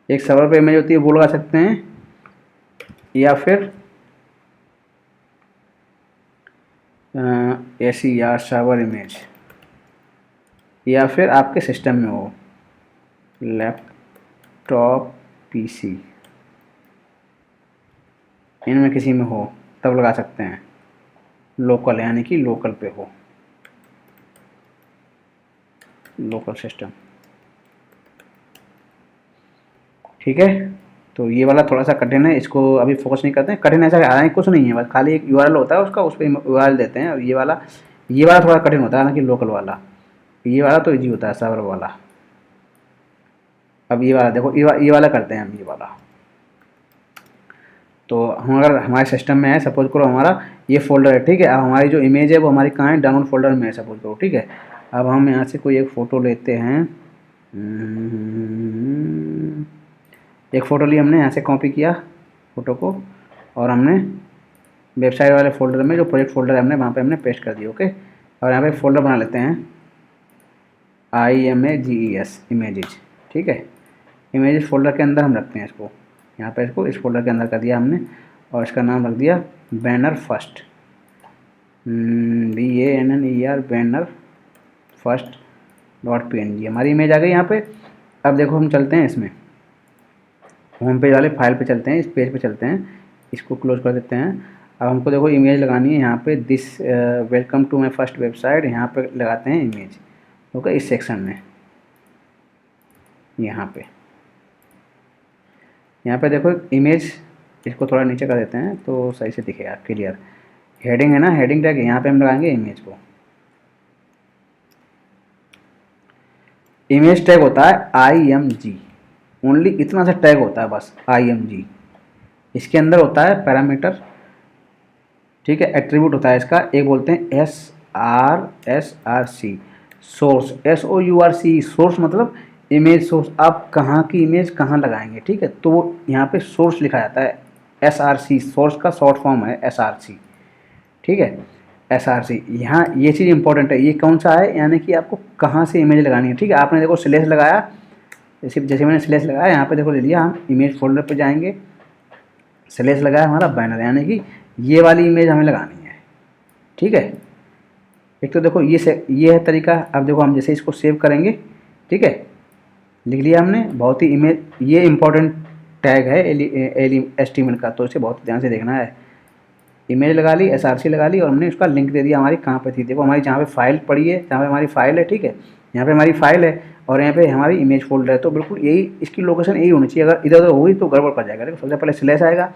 एक सर्वर पे इमेज होती है वो लगा सकते हैं, या फिर ऐसी या सर्वर इमेज, या फिर आपके सिस्टम में हो लैपटॉप PC, इनमें किसी में हो तब लगा सकते हैं, लोकल यानी कि लोकल पे हो, लोकल सिस्टम, ठीक है। तो ये वाला थोड़ा सा कठिन है, इसको अभी फोकस नहीं करते हैं, कठिन ऐसा हालांकि कुछ नहीं है, बस खाली एक URL होता है उसका, उस पर URL देते हैं। और ये वाला थोड़ा कठिन होता है, हालांकि लोकल वाला, ये वाला तो इजी होता है सर्वर वाला। अब ये वाला देखो, ये वाला करते हैं हम, ये वाला। तो हम अगर हमारे सिस्टम में है, सपोज करो हमारा ये फोल्डर है, ठीक है। अब हमारी जो इमेज है वो हमारी कहाँ है, डाउनलोड फोल्डर में है सपोज करो, ठीक है। अब हम यहाँ से कोई एक फ़ोटो लेते हैं, एक फ़ोटो ली हमने, यहाँ से कॉपी किया फ़ोटो को, और हमने वेबसाइट वाले फोल्डर में जो प्रोजेक्ट फोल्डर है हमने वहाँ पे हमने पेस्ट कर दिया, ओके। और यहाँ पे फोल्डर बना लेते हैं IMAGES इमेजेज, ठीक है। इमेजेस फोल्डर के अंदर हम रखते हैं इसको, यहाँ पे इसको इस फोल्डर के अंदर कर दिया हमने, और इसका नाम रख दिया banner first, BANNER banner first .png। हमारी इमेज आ गई यहाँ पे। अब देखो हम चलते हैं इसमें होम पेज वाले फाइल पे चलते हैं, इस पेज पे चलते हैं, इसको क्लोज कर देते हैं। अब हमको देखो इमेज लगानी है यहाँ पे, this welcome to my first website, यहाँ पे लगाते हैं इमेज, ओके। इस सेक्शन में यहाँ पे देखो इमेज, इसको थोड़ा नीचे कर देते हैं तो सही से दिखेगा क्लियर। हेडिंग है ना, हेडिंग टैग, यहाँ पे हम लगाएंगे इमेज को। इमेज टैग होता है IMG, ओनली इतना सा टैग होता है बस, IMG। इसके अंदर होता है पैरामीटर, ठीक है। एट्रीब्यूट होता है इसका, एक बोलते हैं SRC सोर्स, SOURC सोर्स, मतलब इमेज सोर्स, आप कहाँ की इमेज कहाँ लगाएंगे, ठीक है। तो यहाँ पे सोर्स लिखा जाता है, SRC सोर्स का शॉर्ट फॉर्म है SRC, ठीक है। SRC, यहाँ ये चीज़ इंपॉर्टेंट है, ये कौन सा है, यानी कि आपको कहाँ से इमेज लगानी है, ठीक है। आपने देखो स्लेश लगाया, जैसे जैसे मैंने स्लैश लगाया यहाँ पे देखो ले लिया, हम इमेज फोल्डर पे जाएंगे, स्लैश लगाया हमारा बैनर, यानी कि ये वाली इमेज हमें लगानी है। ठीक है, एक तो देखो ये है तरीका। अब देखो हम जैसे इसको सेव करेंगे, ठीक है, लिख लिया हमने, बहुत ही इमेज, ये इंपॉर्टेंट टैग है HTML का, तो इसे बहुत ध्यान से देखना है। इमेज लगा ली, SRC लगा ली, और हमने उसका लिंक दे दिया। हमारी कहाँ पे थी, देखो हमारी जहाँ पे फाइल पड़ी है, जहाँ पे हमारी फाइल है, ठीक है, यहाँ पे हमारी फाइल है और यहाँ पे हमारी इमेज फोल्डर है, तो बिल्कुल यही इसकी लोकेशन यही होनी चाहिए। अगर इधर उधर हुई तो गड़बड़ कर जाएगा। देखो सबसे पहले स्लैश आएगा,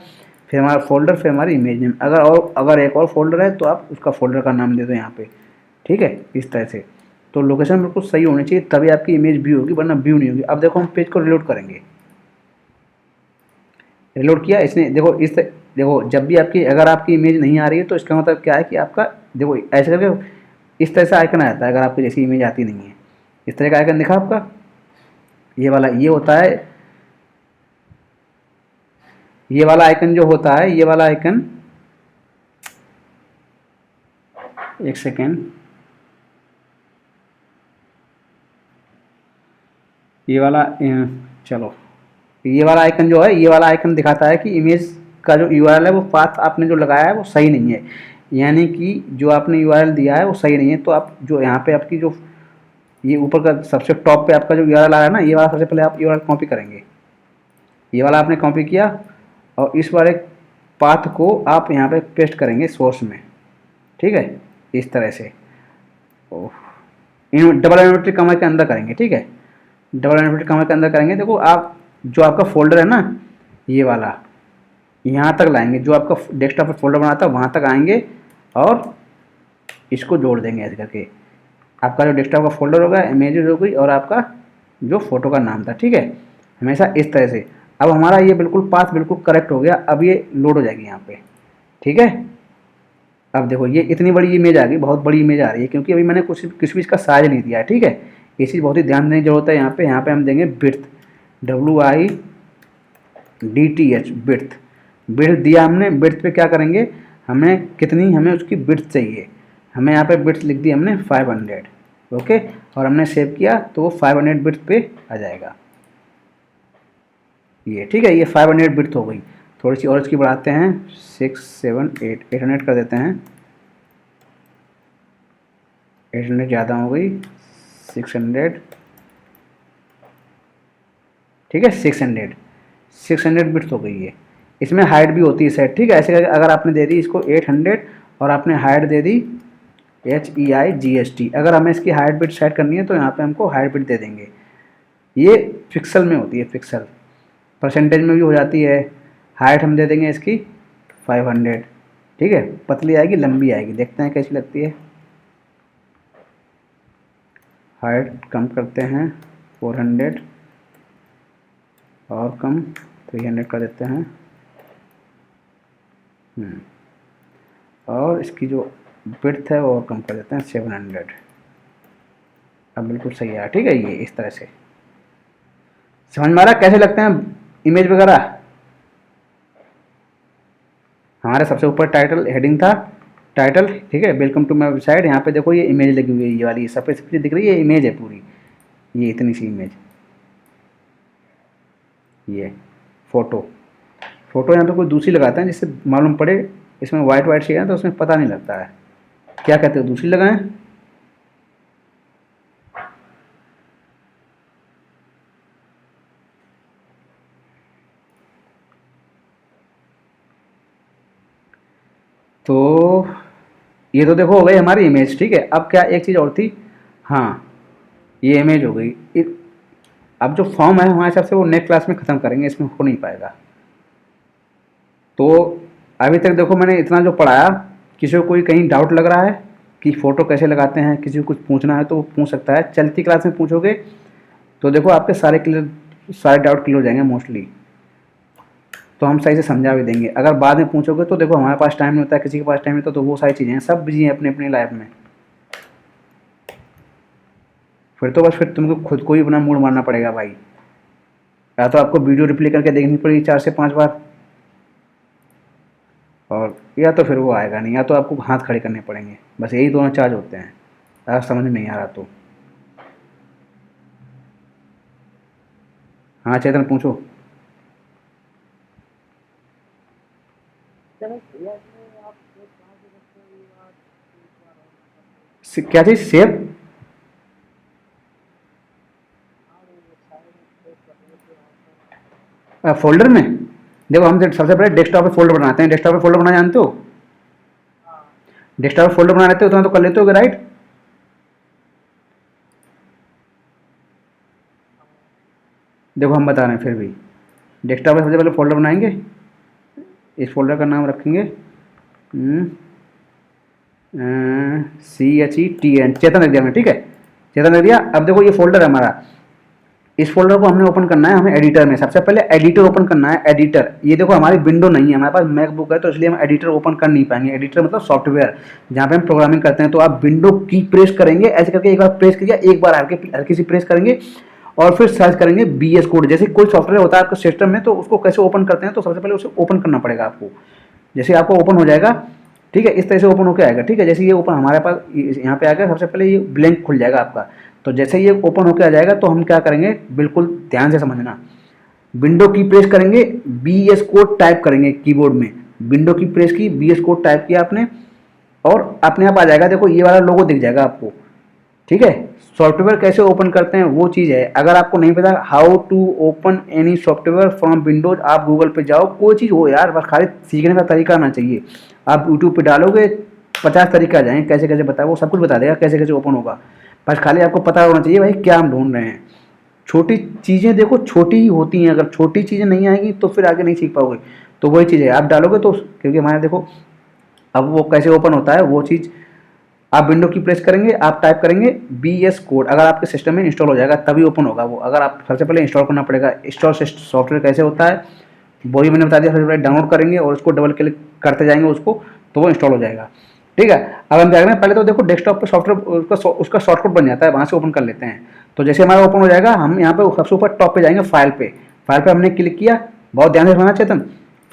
फिर हमारा फोल्डर, फिर हमारी इमेज नेम। अगर एक और फोल्डर है तो आप उसका फोल्डर का नाम दे दो यहाँ पे, ठीक है, इस तरह से। तो लोकेशन बिल्कुल सही होनी चाहिए, तभी आपकी इमेज व्यू होगी, वरना व्यू नहीं होगी। अब देखो हम पेज को रिलोड करेंगे, रिलोड किया इसने, देखो जब भी आपकी, अगर आपकी इमेज नहीं आ रही है तो इसका मतलब क्या है कि आपका, देखो ऐसे करके इस तरह से आइकन आ जाता है। अगर आपकी जैसी इमेज आती नहीं है, इस तरह का आइकन दिखा आपका, ये वाला, ये होता है, ये वाला आइकन जो होता है, ये वाला आइकन, एक सेकेंड, ये वाला चलो, ये वाला आइकन जो है, ये वाला आइकन दिखाता है कि इमेज का जो URL है, वो पाथ आपने जो लगाया है वो सही नहीं है, यानी कि जो आपने URL दिया है वो सही नहीं है। तो आप जो यहाँ पे आपकी जो ये ऊपर का सबसे टॉप पे आपका जो URL आ रहा है ना, ये वाला सबसे पहले आप URL कॉपी करेंगे, ये वाला आपने कॉपी किया, और इस वाले पाथ को आप यहाँ पे पेस्ट करेंगे सोर्स में, ठीक है, इस तरह से। डबल इन्वर्टेड कॉमा के अंदर करेंगे, ठीक है, डबल इन्वर्टेड कॉमा के अंदर करेंगे। देखो आप जो आपका फोल्डर है ना, ये वाला, यहाँ तक लाएंगे, जो आपका डेस्कटॉप पर फोल्डर बना था वहाँ तक आएंगे और इसको जोड़ देंगे ऐसे करके। आपका जो डेस्कटॉप का फोल्डर होगा, इमेजेस हो गई, और आपका जो फोटो का नाम था, ठीक है, हमेशा इस तरह से। अब हमारा ये बिल्कुल पाथ बिल्कुल करेक्ट हो गया। अब ये लोड हो जाएगी यहाँ पे, ठीक है। अब देखो ये इतनी बड़ी इमेज आ गई, बहुत बड़ी इमेज आ रही है, क्योंकि अभी मैंने किसी भी इसका साइज नहीं दिया है, ठीक है। ये चीज़ बहुत ही ध्यान देने की जरूरत है। यहाँ पे हम देंगे बिर्थ, WIDTH, बिर्थ। बिर्थ दिया हमने, बिर्थ पे क्या करेंगे, हमें कितनी, हमें उसकी बिर्थ चाहिए, हमें यहाँ पे बिर्थ लिख दी हमने 500, ओके, और हमने सेव किया तो वो 500 बिर्थ पे आ जाएगा ये, ठीक है। ये 500 बिर्थ हो गई। थोड़ी सी और इसकी बढ़ाते हैं, 6 7 8 800 कर देते हैं, 800 ज़्यादा हो गई, 600, ठीक है, 600 बिट्स हो गई है। इसमें हाइट भी होती है सेट, ठीक है। ऐसे करके अगर आपने दे दी इसको 800 और आपने हाइट दे दी HEIGST, अगर हमें इसकी हाइट बिट सेट करनी है तो यहाँ पे हमको हाइट बिट दे देंगे। ये पिक्सल में होती है, पिक्सल, परसेंटेज में भी हो जाती है। हाइट हम दे देंगे इसकी 500, ठीक है, पतली आएगी लंबी आएगी, देखते हैं कैसी लगती है। हाइट कम करते हैं 400 और कम 300 कर देते हैं, और इसकी जो विड्थ है वो और कम कर देते हैं 700। अब बिल्कुल सही है, ठीक है। ये इस तरह से समझ में आ रहा कैसे लगते हैं इमेज वगैरह। हमारे सबसे ऊपर टाइटल हेडिंग था, टाइटल, ठीक है, वेलकम टू माय वेबसाइट। यहाँ पे देखो ये इमेज लगी हुई है, ये वाली सफेद दिख रही है, ये इमेज है पूरी, ये इतनी सी इमेज, ये फोटो यहाँ पे कोई दूसरी लगाते हैं जिससे मालूम पड़े। इसमें वाइट शेड है तो उसमें पता नहीं लगता है। क्या कहते हो, दूसरी लगाएं? तो ये तो देखो हो गई हमारी इमेज, ठीक है। अब क्या एक चीज़ और थी, हाँ, ये इमेज हो गई। अब जो फॉर्म है हमारे हिसाब से वो नेक्स्ट क्लास में ख़त्म करेंगे, इसमें हो नहीं पाएगा। तो अभी तक देखो मैंने इतना जो पढ़ाया, किसी को कोई कहीं डाउट लग रहा है कि फ़ोटो कैसे लगाते हैं, किसी को कुछ पूछना है तो वो पूछ सकता है। चलती क्लास में पूछोगे तो देखो आपके सारे डाउट क्लियर हो जाएंगे मोस्टली, तो हम सही से समझा भी देंगे। अगर बाद में पूछोगे तो देखो हमारे पास टाइम नहीं होता है, किसी के पास टाइम नहीं होता, तो वो सारी चीज़ें हैं, सब बिजी हैं अपनी अपनी लाइफ में। फिर तो बस फिर तुमको खुद को ही अपना मूड मारना पड़ेगा भाई, या तो आपको वीडियो रिप्ले करके देखनी पड़ेगी 4 से 5 बार, और या तो फिर वो आएगा नहीं, या तो आपको हाथ खड़े करने पड़ेंगे। बस यही दोनों चार्ज होते हैं, अगर समझ में नहीं आ रहा तो। हाँ चेतन पूछो। क्या चीज़ सेव? फोल्डर में देखो, हम सबसे पहले डेस्कटॉप पे फोल्डर बनाते हैं। डेस्कटॉप पे फोल्डर बनाना जानते हो? डेस्कटॉप पे फोल्डर बना लेते हो तो कर लेते हो, राइट? देखो हम बता रहे हैं फिर भी। डेस्कटॉप पे सबसे पहले फोल्डर बनाएंगे, इस फोल्डर का नाम रखेंगे CHETN, चेतन रख दिया हमने, ठीक है, चेतन रख दिया। अब देखो ये फोल्डर है हमारा, इस फोल्डर को हमने ओपन करना है हमें एडिटर में। सबसे पहले एडिटर ओपन करना है, एडिटर। ये देखो हमारी विंडो नहीं है, हमारे पास मैकबुक है, तो इसलिए हम एडिटर ओपन कर नहीं पाएंगे। एडिटर मतलब सॉफ्टवेयर जहाँ पे हम प्रोग्रामिंग करते हैं। तो आप विंडो की प्रेस करेंगे, ऐसे करके एक बार प्रेस किया, एक बार हल्की सी प्रेस करेंगे और फिर सर्च करेंगे BS कोड। जैसे कोई सॉफ्टवेयर होता है आपके सिस्टम में, तो उसको कैसे ओपन करते हैं, तो सबसे पहले उसे ओपन करना पड़ेगा आपको। जैसे आपको ओपन हो जाएगा, ठीक है, इस तरह से ओपन होकर आएगा, ठीक है। जैसे ये ओपन हमारे पास यहाँ पे आ गया, सबसे पहले ये ब्लैंक खुल जाएगा आपका। तो जैसे ये ओपन होकर आ जाएगा तो हम क्या करेंगे, बिल्कुल ध्यान से समझना। विंडो की प्रेस करेंगे, BS कोड टाइप करेंगे कीबोर्ड में। विंडो की प्रेस की, BS कोड टाइप किया आपने और अपने आप आ जाएगा। देखो ये वाला लोगो दिख जाएगा आपको, ठीक है। सॉफ्टवेयर कैसे ओपन करते हैं वो चीज़ है। अगर आपको नहीं पता how to open any software from Windows, आप गूगल पे जाओ, कोई चीज़ हो यार, बस खाली सीखने का तरीका आना चाहिए। आप यूट्यूब पे डालोगे 50 तरीका आ जाएंगे कैसे कैसे बताए, वो सब कुछ बता देगा कैसे कैसे ओपन होगा। बस खाली आपको पता होना चाहिए भाई क्या हम ढूंढ रहे हैं। छोटी चीज़ें देखो छोटी ही होती हैं, अगर छोटी चीज़ें नहीं आएंगी तो फिर आगे नहीं सीख पाओगे। तो वही चीज़ है, आप डालोगे तो, क्योंकि हमारे देखो अब वो कैसे ओपन होता है वो चीज़। आप विंडो की प्रेस करेंगे, आप टाइप करेंगे BS कोड, अगर आपके सिस्टम में इंस्टॉल हो जाएगा तभी ओपन होगा वो। अगर आप सबसे पहले इंस्टॉल करना पड़ेगा। इंस्टॉल सॉफ्टवेयर कैसे होता है वो भी मैंने बता दिया। सबसे पहले डाउनलोड करेंगे और उसको डबल क्लिक करते जाएंगे उसको, तो वो इंस्टॉल हो जाएगा, ठीक है। अब हम क्या करें, पहले तो देखो डेस्कटॉप पे सॉफ्टवेयर उसका शॉर्टकट बन जाता है, वहाँ से ओपन कर लेते हैं। तो जैसे हमारा ओपन हो जाएगा, हम यहाँ पे सबसे ऊपर टॉप पे जाएंगे, फाइल पे। फाइल पे हमने क्लिक किया, बहुत ध्यान से सुनना चेतन।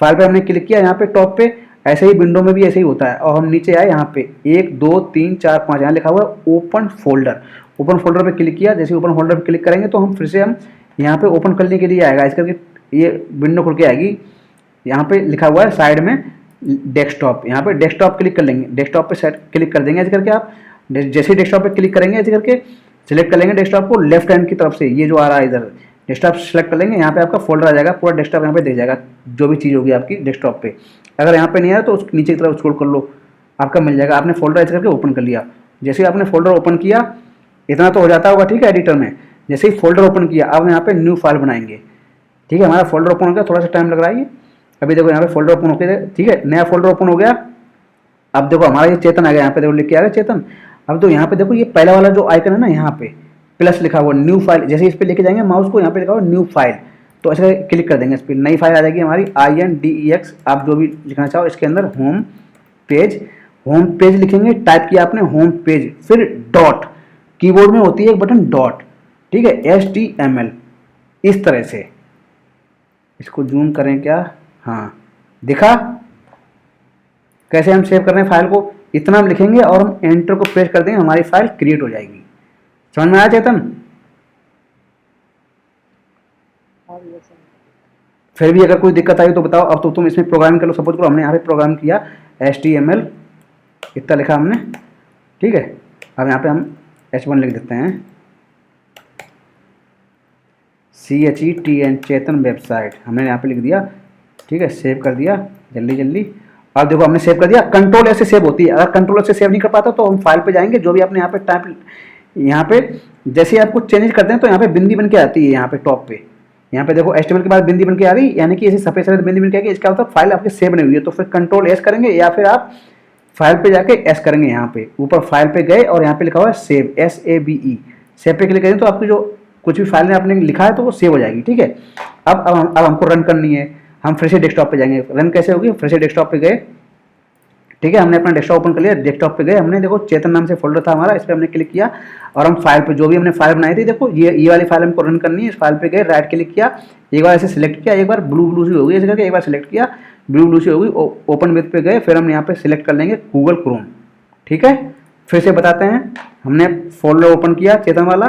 फाइल पे हमने क्लिक किया, यहाँ पे टॉप पे, ऐसे ही विंडो में भी ऐसे ही होता है। और हम नीचे आए, यहाँ पे 1 2 3 4 5 यहाँ लिखा हुआ है ओपन फोल्डर। ओपन फोल्डर पे क्लिक किया, जैसे ओपन फोल्डर पे क्लिक करेंगे तो हम फिर से हम यहाँ पे ओपन करने के लिए आएगा, इस करके ये विंडो खुल के आएगी। यहाँ पे लिखा हुआ है साइड में डेस्कटॉप, यहाँ पे डेस्कटॉप क्लिक कर लेंगे, डेस्कटॉप पे सेट क्लिक कर देंगे ऐसे करके। आप जैसे ही डेस्कटॉप पे क्लिक करेंगे ऐसे करके सिलेक्ट कर लेंगे डेस्कटॉप को, लेफ्ट हैंड की तरफ से ये जो आ रहा है इधर डेस्कटॉप सेलेक्ट कर लेंगे। यहाँ पे आपका फोल्डर आ जाएगा, पूरा डेस्कटॉप यहाँ पे दिख जाएगा, जो भी चीज़ होगी आपकी डेस्कटॉप पे। अगर यहाँ पे नहीं आया तो उस नीचे की तरफ स्क्रॉल कर लो, आपका मिल जाएगा। आपने फोल्डर ऐसे करके ओपन कर लिया। जैसे ही आपने फोल्डर ओपन किया, इतना तो हो जाता होगा, ठीक है, एडिटर में। जैसे ही फोल्डर ओपन किया, अब यहाँ पे न्यू फाइल बनाएंगे, ठीक है। हमारा फोल्डर ओपन हो गया, थोड़ा सा टाइम लग रहा है ये। अभी देखो यहाँ पे फोल्डर ओपन हो गया, ठीक है, नया फोल्डर ओपन हो गया। अब देखो हमारा ये चेतन आ गया, यहाँ पे देखो लिख के आ गया चेतन। अब तो यहाँ पे देखो ये पहला वाला जो आइकन है ना, यहाँ पे प्लस लिखा हुआ न्यू फाइल, जैसे इस पे लेके जाएंगे माउस को, यहाँ पे लिखा हुआ न्यू फाइल, तो ऐसे क्लिक कर देंगे इस पर, नई फाइल आ जाएगी हमारी INDEX। आप जो भी लिखना चाहो इसके अंदर, होम पेज लिखेंगे, टाइप किया आपने होम पेज, फिर डॉट, कीबोर्ड में होती है एक बटन डॉट, ठीक है, HTML, इस तरह से। इसको जूम करें क्या, हाँ दिखा कैसे हम सेव कर रहे हैं फाइल को। इतना हम लिखेंगे और हम एंटर को प्रेस कर देंगे, हमारी फाइल क्रिएट हो जाएगी। समझ में आया चेतन? फिर भी अगर कोई दिक्कत आई तो बताओ। अब तो तुम इसमें प्रोग्रामिंग कर लो, सपोज करो हमने यहाँ पे प्रोग्राम किया HTML, इतना लिखा हमने, ठीक है। अब यहाँ पे हम H1 लिख देते हैं, CHETN, चेतन वेबसाइट, हमने यहाँ पे लिख दिया, ठीक है, सेव कर दिया जल्दी जल्दी। अब देखो हमने सेव कर दिया, कंट्रोल S से सेव होती है। अगर कंट्रोल S से सेव नहीं कर पाता तो हम फाइल पे जाएंगे, जो भी आपने यहाँ पे टाइप, यहाँ पे जैसे आप कुछ चेंज करते हैं तो यहाँ पे बिंदी बन के आती है, यहाँ पे टॉप पे, यहाँ पे देखो HTML के बाद बिंदी बन के आ रही, यानी कि ऐसे सफेद सफेद बिंदी बन के आएगी, इसका मतलब फाइल आपके सेव नहीं हुई है। तो फिर कंट्रोल S करेंगे या फिर आप फाइल पे जाके S करेंगे, यहाँ पे ऊपर फाइल पे गए और यहाँ पे लिखा हुआ है सेव, SAVE, सेव पे क्लिक करें तो आपकी जो कुछ भी फाइल में आपने लिखा है तो वो सेव हो जाएगी, ठीक है। अब हमको रन करनी है, हम फिर से डेस्कटॉप पे जाएंगे। रन कैसे होगी, फिर से डेस्कटॉप पे गए, ठीक है, हमने अपना डेस्कटॉप ओपन कर लिया, डेस्कटॉप पे गए, हमने देखो चेतन नाम से फोल्डर था हमारा, इस पर हमने क्लिक किया और हम फाइल पे जो भी हमने फाइल बनाई थी, देखो ये वाली फाइल हमको रन करनी है। इस फाइल पे गए, राइट क्लिक किया, एक बार ऐसे सिलेक्ट किया, एक बार ब्लू सी होगी ऐसे करके, एक बार सिलेक्ट किया, ब्लू सी होगी, ओपन विथ पे गए, फिर हम यहाँ पे सिलेक्ट कर लेंगे गूगल क्रोम, ठीक है। फिर से बताते हैं, हमने फोल्डर ओपन किया चेतन वाला,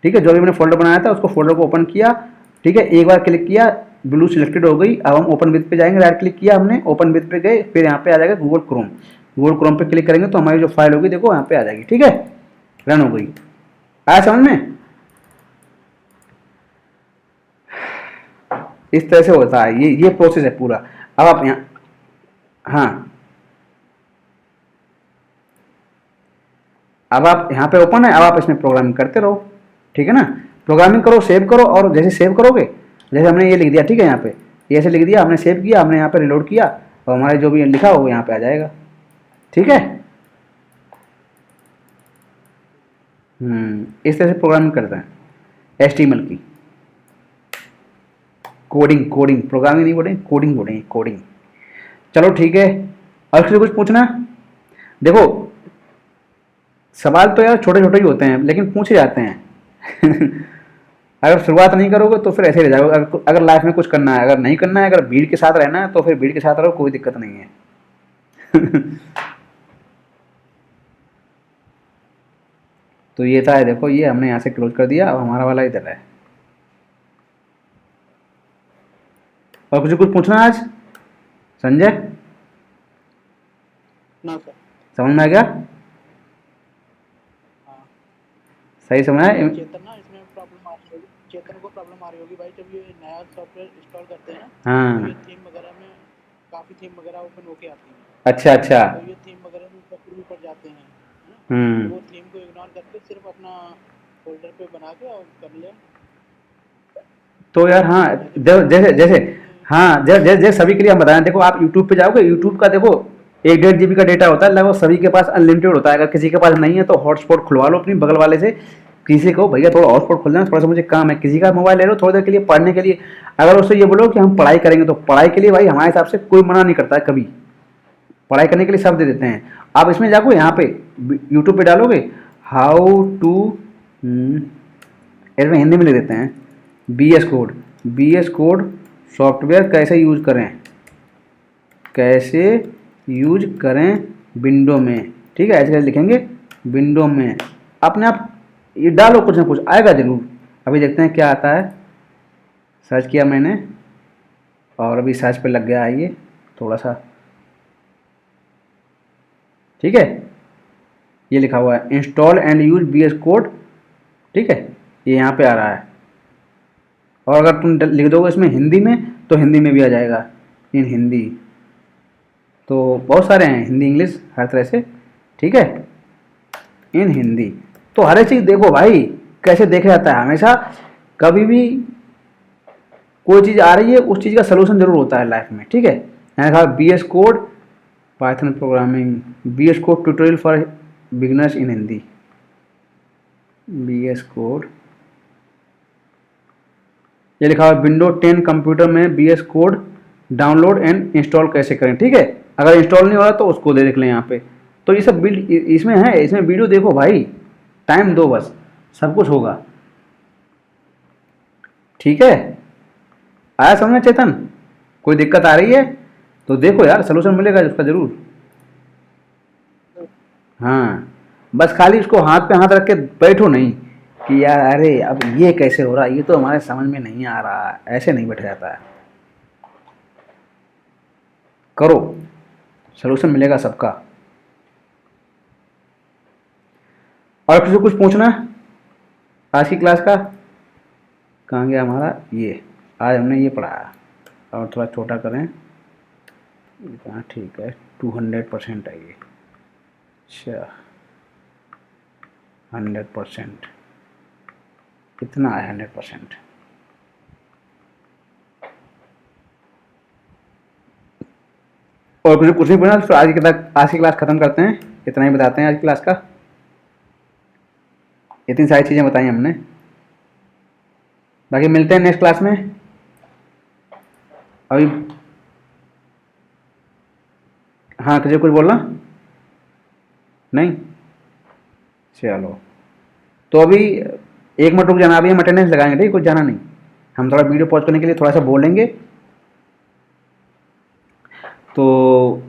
ठीक है, जो भी मैंने फोल्डर बनाया था उसको फोल्डर को ओपन किया, ठीक है, एक बार क्लिक किया, ब्लू सिलेक्टेड हो गई। अब हम ओपन विद पे जाएंगे, राइट क्लिक किया हमने, ओपन विद पे गए, फिर यहाँ पे आ जाएगा गूगल क्रोम। गूगल क्रोम पे क्लिक करेंगे तो हमारी जो फाइल होगी देखो यहाँ पे आ जाएगी। ठीक है, रन हो गई। आया समझ में? इस तरह से होता है, ये प्रोसेस है पूरा। अब आप यहाँ, हाँ, अब आप यहाँ पे ओपन है, अब आप इसमें प्रोग्रामिंग करते रहो। ठीक है ना, प्रोग्रामिंग करो, सेव करो, और जैसे सेव करोगे, जैसे हमने ये लिख दिया, ठीक है, यहाँ पे ये ऐसे लिख दिया, हमने सेव किया, हमने यहाँ पे रिलोड किया, और हमारे जो भी लिखा हो वो यहाँ पे आ जाएगा। ठीक है, इस तरह से प्रोग्रामिंग करते हैं HTML की। कोडिंग प्रोग्रामिंग नहीं बोलेंगे, कोडिंग बोलेंगे, कोडिंग। चलो ठीक है, और किसी कुछ पूछना? देखो सवाल तो यार छोटे छोटे ही होते हैं, लेकिन पूछे जाते हैं। अगर शुरुआत नहीं करोगे तो फिर ऐसे ही रह जाओगे। अगर लाइफ में कुछ करना है, अगर नहीं करना है, अगर भीड़ के साथ रहना है तो फिर भीड़ के साथ रहो, कोई दिक्कत नहीं है। तो ये था, देखो ये हमने यहाँ से क्लोज कर दिया, अब हमारा वाला इधर है। और कुछ पूछना आज संजय? ना सर। समझ में आ गया? हाँ। सही समझ आया? चेतन ना इसमें प्रॉब्लम आ रही होगी, चेतन को प्रॉब्लम आ रही होगी भाई, जब ये नया सॉफ्टवेयर इंस्टॉल करते हैं ना, तो हाँ, ये थीम वगैरह में काफ़ी थीम वगैरह ओपन होके आती हैं, अच्छा अच्छा, तो ये थीम वगैरह में ऊपर ऊपर जाते हैं, है ना, तो वो थीम को इग्नोर करके सिर्फ अपना फोल्डर पे बना के और कर ले। तो यार हाँ, जैसे जैसे हाँ, जैसे जैसे सभी के लिए हम बताएं, देखो आप यूट्यूब पे जाओगे, यूट्यूब का देखो 1-1.5 GB का डेटा होता है लगभग, सभी के पास अनलिमिटेड होता है। अगर किसी के पास नहीं है तो हॉटस्पॉट खुलवा लो अपनी बगल वाले से, किसी को भैया थोड़ा हॉटस्पॉट खोल देना, थोड़ा सा मुझे काम है, किसी का मोबाइल ले लो थोड़ी देर के लिए पढ़ने के लिए। अगर उससे ये बोलो कि हम पढ़ाई करेंगे तो पढ़ाई के लिए भाई हमारे हिसाब से कोई मना नहीं करता है कभी, पढ़ाई करने के लिए सब दे देते हैं। आप इसमें जाओगे, यहाँ पे यूट्यूब पे डालोगे हाउ टू, इसमें हिंदी में लिख देते हैं बी एस कोड सॉफ्टवेयर कैसे यूज करें, कैसे यूज करें विंडो में। ठीक है, ऐसे लिखेंगे विंडो में, अपने आप ये डालो, कुछ ना कुछ आएगा जरूर। अभी देखते हैं क्या आता है। सर्च किया मैंने और अभी सर्च पे लग गया है ये थोड़ा सा। ठीक है, ये लिखा हुआ है install and use BS code. ठीक है, ये यहाँ पे आ रहा है, और अगर तुम लिख दोगे इसमें हिंदी में तो हिंदी में भी आ जाएगा, इन हिंदी। तो बहुत सारे हैं, हिंदी इंग्लिश हर तरह से। ठीक है, इन हिंदी। तो हर एक चीज़ देखो भाई कैसे देखा जाता है, हमेशा कभी भी कोई चीज़ आ रही है उस चीज़ का सलूशन जरूर होता है लाइफ में। ठीक है, मैंने कहा BS code Python programming, BS code tutorial for beginners in Hindi, BS code. ये लिखा हुआ विंडो 10 कंप्यूटर में BS code download and install कैसे करें। ठीक है, अगर इंस्टॉल नहीं हो रहा तो उसको देख लें यहाँ पे। तो ये सब बिल्ड इसमें है, इसमें वीडियो देखो भाई, टाइम दो बस, सब कुछ होगा। ठीक है, आया समझ में चेतन? कोई दिक्कत आ रही है तो देखो यार, सोल्यूशन मिलेगा उसका जरूर। हाँ, बस खाली उसको हाथ पे हाथ रख के बैठो नहीं कि यार अरे अब ये कैसे हो रहा है, ये तो हमारे समझ में नहीं आ रहा, ऐसे नहीं बैठा जाता है। करो, सोल्यूशन मिलेगा सबका। और किसी को कुछ पूछना है आज की क्लास का? कहाँ गया हमारा ये, आज हमने ये पढ़ाया, और थोड़ा छोटा करें। हाँ ठीक है, 200% है ये। अच्छा 100%, कितना है 100%? और कुछ नहीं पूछना तो आज की क्लास खत्म करते हैं, इतना ही बताते हैं आज की क्लास का। इतनी सारी चीज़ें बताई हमने, बाकी मिलते हैं नेक्स्ट क्लास में। अभी हाँ, किसी कुछ बोलना नहीं? चलो तो अभी 1 मिनट रुक जाना, अभी हम अटेंडेंस लगाएंगे, ठीक, कुछ जाना नहीं। हम थोड़ा वीडियो पॉज करने के लिए थोड़ा सा बोलेंगे, तो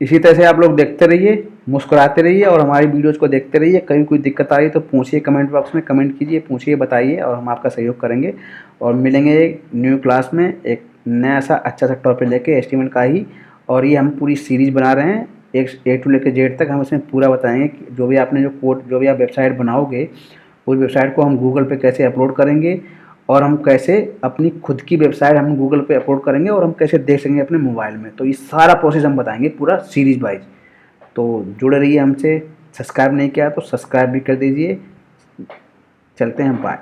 इसी तरह से आप लोग देखते रहिए, मुस्कुराते रहिए और हमारी वीडियोज़ को देखते रहिए। कभी कोई दिक्कत आ रही है तो पूछिए, कमेंट बॉक्स में कमेंट कीजिए, पूछिए, बताइए और हम आपका सहयोग करेंगे। और मिलेंगे एक न्यू क्लास में एक नया सा अच्छा सा टॉपिक लेके HTML का ही। और ये हम पूरी सीरीज़ बना रहे हैं, एक A to लेकर Z तक हम इसमें पूरा बताएंगे कि जो भी आपने जो कोड, जो भी आप वेबसाइट बनाओगे, उस वेबसाइट को हम गूगल पे कैसे अपलोड करेंगे और हम कैसे अपनी खुद की वेबसाइट हम गूगल पे अपलोड करेंगे और हम कैसे देख सकेंगे अपने मोबाइल में। तो ये सारा प्रोसेस हम बताएंगे पूरा सीरीज वाइज। तो जुड़े रहिए हमसे। सब्सक्राइब नहीं किया तो सब्सक्राइब भी कर दीजिए। चलते हैं, बाय।